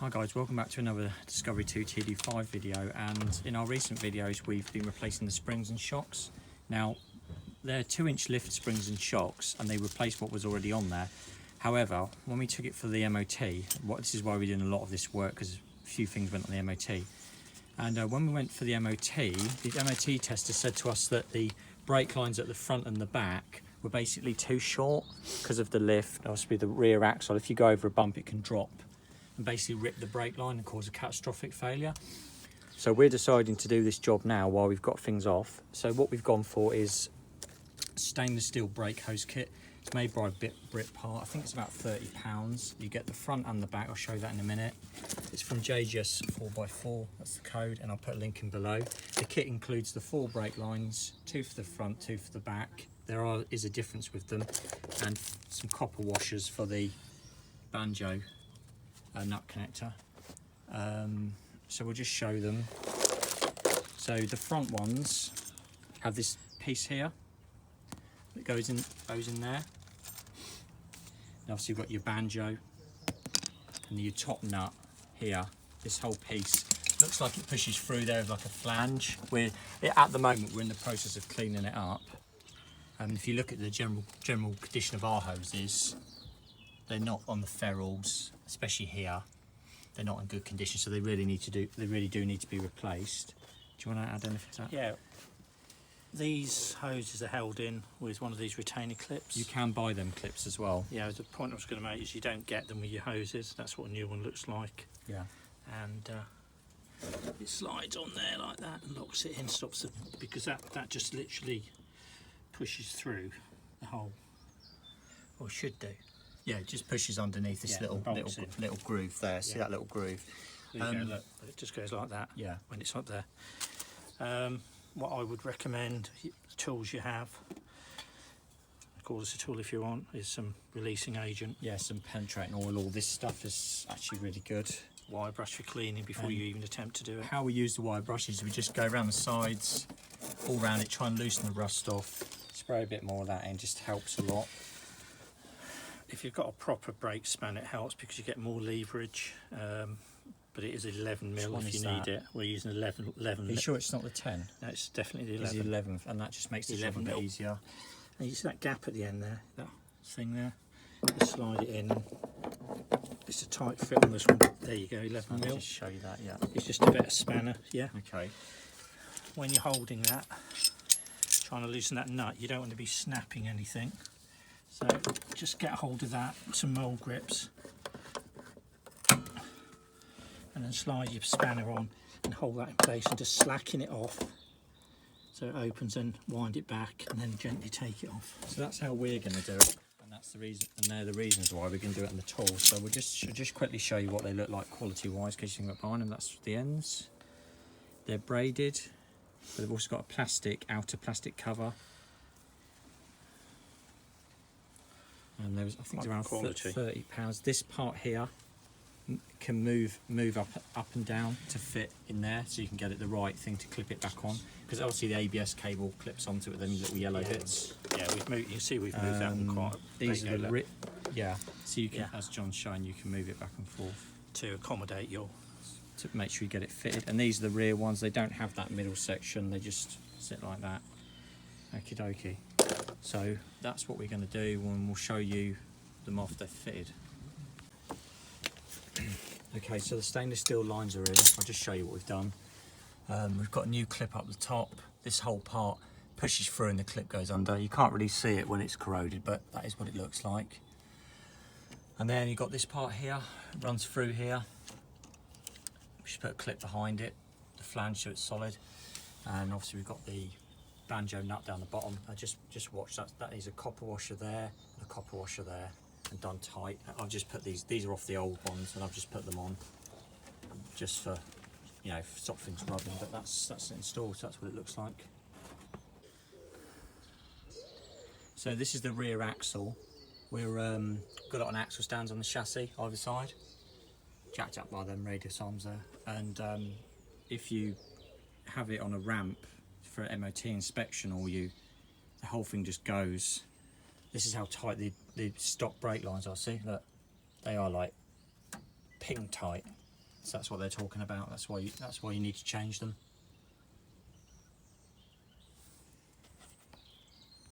Hi guys, welcome back to another Discovery 2 TD5 video, and in our recent videos we've been replacing the springs and shocks. Now they're 2-inch lift springs and shocks and they replaced what was already on there. However, when we took it for the MOT, this is why we're doing a lot of this work, because a few things went on the MOT. And when we went for the MOT tester said to us that the brake lines at the front and the back were basically too short because of the lift. Obviously the rear axle, if you go over a bump it can drop and basically rip the brake line and cause a catastrophic failure. So we're deciding to do this job now while we've got things off. So what we've gone for is stainless steel brake hose kit. It's made by Brit Part. I think it's about £30. You get the front and the back. I'll show you that in a minute. It's from JGS 4x4. That's the code, and I'll put a link in below. The kit includes the 4 brake lines, 2 for the front, 2 for the back. There is a difference with them, and some copper washers for the banjo nut connector. So we'll just show them. So the front ones have this piece here that goes in there. And obviously you've got your banjo and your top nut here. This whole piece looks like it pushes through there like a flange. At the moment we're in the process of cleaning it up. And if you look at the general condition of our hoses, they're not on the ferrules, especially here. They're not in good condition, so they really do need to be replaced. Do you want to add anything to that? Yeah. These hoses are held in with one of these retainer clips. You can buy them clips as well. Yeah, the point I was going to make is you don't get them with your hoses. That's what a new one looks like. Yeah. And it slides on there like that and locks it in, stops it, because that just literally pushes through the hole, or should do. Yeah, it just pushes underneath this little groove there. See that little groove? There you go, look, it just goes like that. Yeah. When it's up there. What I would recommend, the tools you have, call this a tool if you want, is some releasing agent. Yeah, some penetrating oil. All this stuff is actually really good. Wire brush for cleaning before you even attempt to do it. How we use the wire brush is we just go around the sides, all around it, try and loosen the rust off. Spray a bit more of that in, just helps a lot. If you've got a proper brake span, it helps because you get more leverage. But it is 11mm if you need it. We're using 11. Are you sure it's not the 10? No, it's definitely the 11. It's the 11, and that just makes the job a bit easier. And you see that gap at the end there, that thing there? Just slide it in. It's a tight fit on this one. There you go, 11mm. I'll just show you that, yeah. It's just a better spanner, yeah. Okay. When you're holding that, trying to loosen that nut, you don't want to be snapping anything. So just get hold of that, some mould grips, and then slide your spanner on and hold that in place and just slacken it off so it opens, and wind it back and then gently take it off. So that's how we're going to do it, and that's the reason, and they're the reasons why we're going to do it on the tools. So we'll just quickly show you what they look like quality wise, in case you think behind them. That's the ends. They're braided, but they've also got a outer plastic cover. And there was, I think it's around £30. This part here can move up and down to fit in there, so you can get it the right thing to clip it back on. Because obviously the ABS cable clips onto it, them little yellow bits. Yeah, you can see we've moved that one quite. These are the so you can, as John's showing, you can move it back and forth to accommodate to make sure you get it fitted. And these are the rear ones. They don't have that middle section. They just sit like that. Okie dokie. So that's what we're going to do, and we'll show you them after they're fitted. Okay, so the stainless steel lines are in. I'll just show you what we've done. We've got a new clip up the top. This whole part pushes through and the clip goes under. You can't really see it when it's corroded, but that is what it looks like. And then you've got this part here, it runs through here. We should put a clip behind it, the flange, so it's solid. And obviously we've got the banjo nut down the bottom. I just watch that. That is a copper washer there, and a copper washer there, and done tight. I've just put these are off the old ones, and I've just put them on just for, you know, stop things rubbing. But that's installed, so that's what it looks like. So this is the rear axle. We're got it on axle stands on the chassis either side, jacked up by them radius arms there. And if you have it on a ramp for an MOT inspection, or the whole thing just goes. This is how tight the stock brake lines are. See, look, they are like pin tight. So that's what they're talking about. That's why you need to change them.